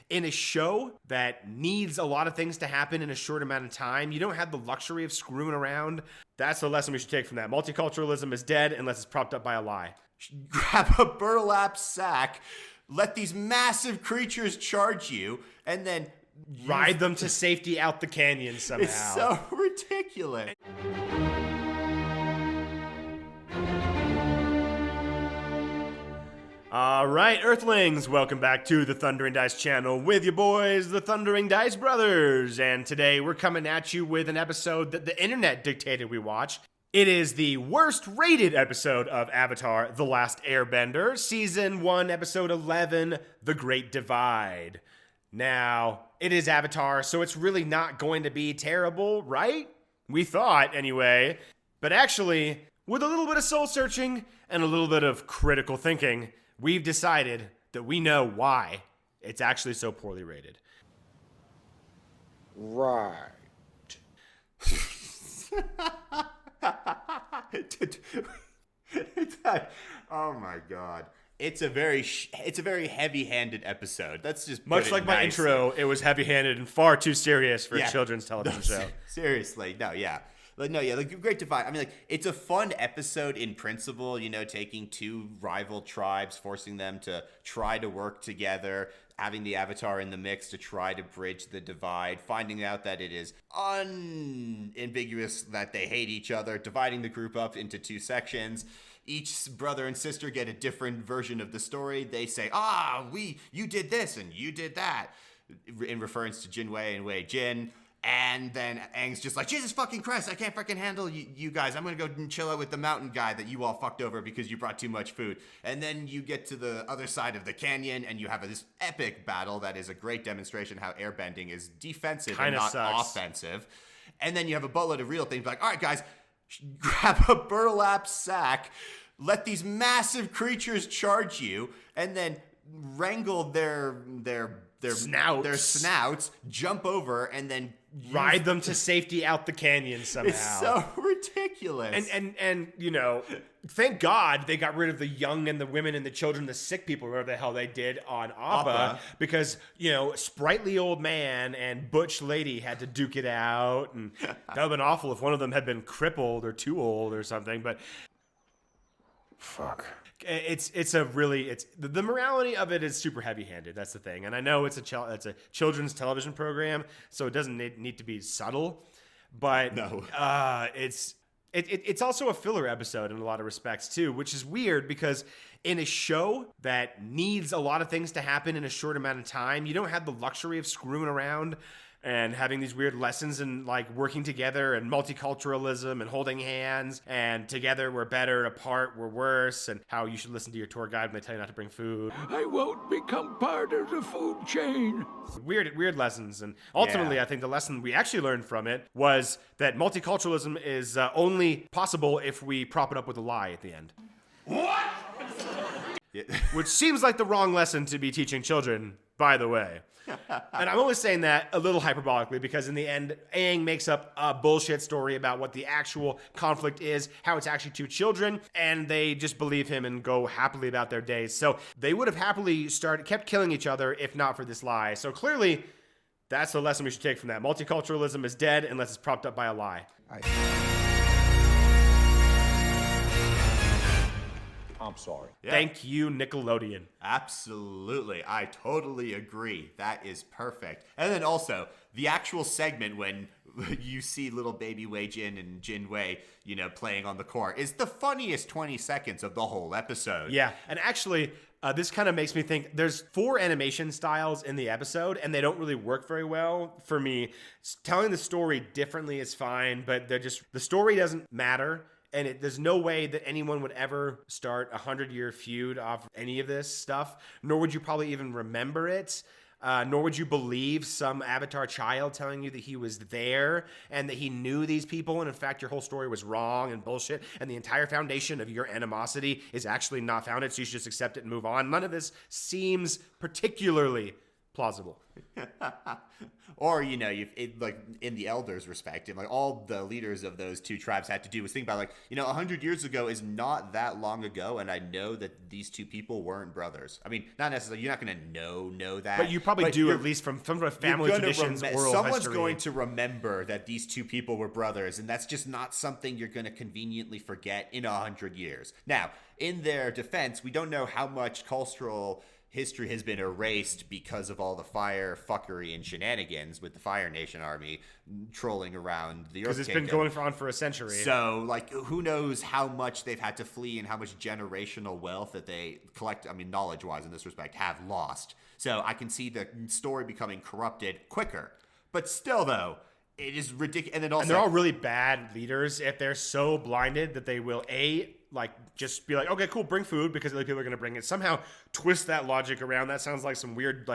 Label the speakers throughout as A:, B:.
A: in a show that needs a lot of things to happen in a short amount of time, you don't have the luxury of screwing around. That's the lesson we should take from that. Multiculturalism is dead unless it's propped up by a lie.
B: Grab a burlap sack, let these massive creatures charge you, and then
A: ride them to safety out the canyon somehow.
B: It's so ridiculous.
A: All right, Earthlings, welcome back to the Thundering Dice channel with your boys, the Thundering Dice Brothers. And today we're coming at you with an episode that the internet dictated we watch. It is the worst rated episode of Avatar: The Last Airbender, Season 1, Episode 11, The Great Divide. Now, it is Avatar, so it's really not going to be terrible, right? We thought, anyway. But actually, with a little bit of soul-searching and a little bit of critical thinking, we've decided that we know why it's actually so poorly rated.
C: Right.
B: Oh my god. It's a very heavy-handed episode. That's just
A: much like my intro. It was heavy-handed and far too serious for a children's television show.
B: Seriously, the Great Divide. I mean, like, it's a fun episode in principle. You know, taking two rival tribes, forcing them to try to work together, having the Avatar in the mix to try to bridge the divide, finding out that it is unambiguous that they hate each other, dividing the group up into two sections. Each brother and sister get a different version of the story. They say, you did this and you did that, in reference to Jinwei and Wei Jin. And then Aang's just like, Jesus fucking Christ, I can't fucking handle you guys. I'm going to go and chill out with the mountain guy that you all fucked over because you brought too much food. And then you get to the other side of the canyon and you have this epic battle that is a great demonstration how airbending is defensive and not offensive. And then you have a boatload of real things like, all right, guys, grab a burlap sack, let these massive creatures charge you, and then wrangle their snouts, jump over, and then
A: ride them to safety out the canyon somehow.
B: It's so ridiculous.
A: And you know, thank God they got rid of the young and the women and the children, the sick people, whatever the hell they did on Appa, because, you know, sprightly old man and butch lady had to duke it out, and that would have been awful if one of them had been crippled or too old or something, but
C: fuck.
A: It's the morality of it is super heavy-handed. That's the thing, and I know it's a children's television program, so it doesn't need to be subtle, but
B: no.
A: It's also a filler episode in a lot of respects too, which is weird because in a show that needs a lot of things to happen in a short amount of time, you don't have the luxury of screwing around and having these weird lessons and like working together and multiculturalism and holding hands and together we're better, apart we're worse, and how you should listen to your tour guide when they tell you not to bring food.
C: I won't become part of the food chain.
A: Weird lessons. And ultimately, I think the lesson we actually learned from it was that multiculturalism is only possible if we prop it up with a lie at the end.
B: What?
A: Which seems like the wrong lesson to be teaching children, by the way. And I'm only saying that a little hyperbolically because in the end, Aang makes up a bullshit story about what the actual conflict is, how it's actually two children, and they just believe him and go happily about their days. So they would have happily kept killing each other if not for this lie. So clearly, that's the lesson we should take from that. Multiculturalism is dead unless it's propped up by a lie.
C: I'm sorry.
B: Yeah.
A: Thank you, Nickelodeon.
B: Absolutely. I totally agree. That is perfect. And then also, the actual segment when you see little baby Wei Jin and Jin Wei, you know, playing on the court is the funniest 20 seconds of the whole episode.
A: Yeah, and actually, this kind of makes me think there's 4 animation styles in the episode, and they don't really work very well for me. Telling the story differently is fine, but the story doesn't matter. And there's no way that anyone would ever start a 100-year feud off any of this stuff, nor would you probably even remember it, nor would you believe some Avatar child telling you that he was there and that he knew these people, and in fact your whole story was wrong and bullshit, and the entire foundation of your animosity is actually not founded, so you should just accept it and move on. None of this seems particularly plausible.
B: Or, like in the elders' perspective, like all the leaders of those two tribes had to do was think about, like, 100 years ago is not that long ago, and I know that these two people weren't brothers. I mean, not necessarily, you're not going to know that.
A: But you probably do, at least from some sort of family traditions, oral
B: someone's
A: history.
B: going to remember that these two people were brothers, and that's just not something you're going to conveniently forget in 100 years. Now, in their defense, we don't know how much cultural history has been erased because of all the fire fuckery and shenanigans with the Fire Nation army trolling around the Earth
A: because it's been
B: Kingdom.
A: going on for a century.
B: So, like, who knows how much they've had to flee and how much generational wealth that they collect, I mean, knowledge-wise in this respect, have lost. So I can see the story becoming corrupted quicker. But still, though, it is ridiculous. And
A: they're all really bad leaders if they're so blinded that they will, just be like, okay, cool, bring food because other people are going to bring it. Somehow twist that logic around. That sounds like some weird,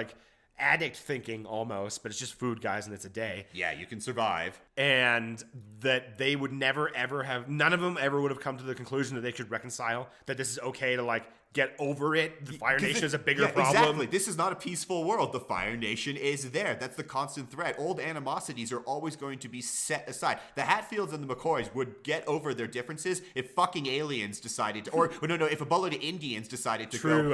A: addict thinking almost, but it's just food, guys, and it's a day.
B: Yeah, you can survive.
A: And that they would never, ever have, none of them ever would have come to the conclusion that they should reconcile, that this is okay to, get over it. The Fire Nation is a bigger problem.
B: Exactly. This is not a peaceful world. The Fire Nation is there. That's the constant threat. Old animosities are always going to be set aside. The Hatfields and the McCoys would get over their differences if fucking aliens decided to, if a boatload of Indians decided to storm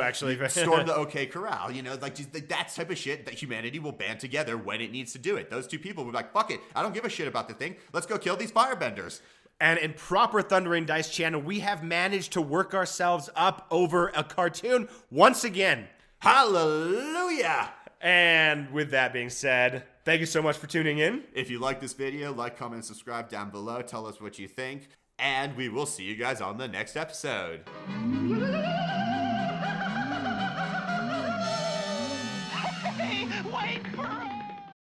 B: the OK Corral. That type of shit that humanity will band together when it needs to do it. Those two people would be like, fuck it. I don't give a shit about the thing. Let's go kill these firebenders.
A: And in proper Thundering Dice channel, we have managed to work ourselves up over a cartoon once again.
B: Hallelujah!
A: And with that being said, thank you so much for tuning in.
B: If you like this video, like, comment, and subscribe down below. Tell us what you think. And we will see you guys on the next episode.
D: Hey, wait for us!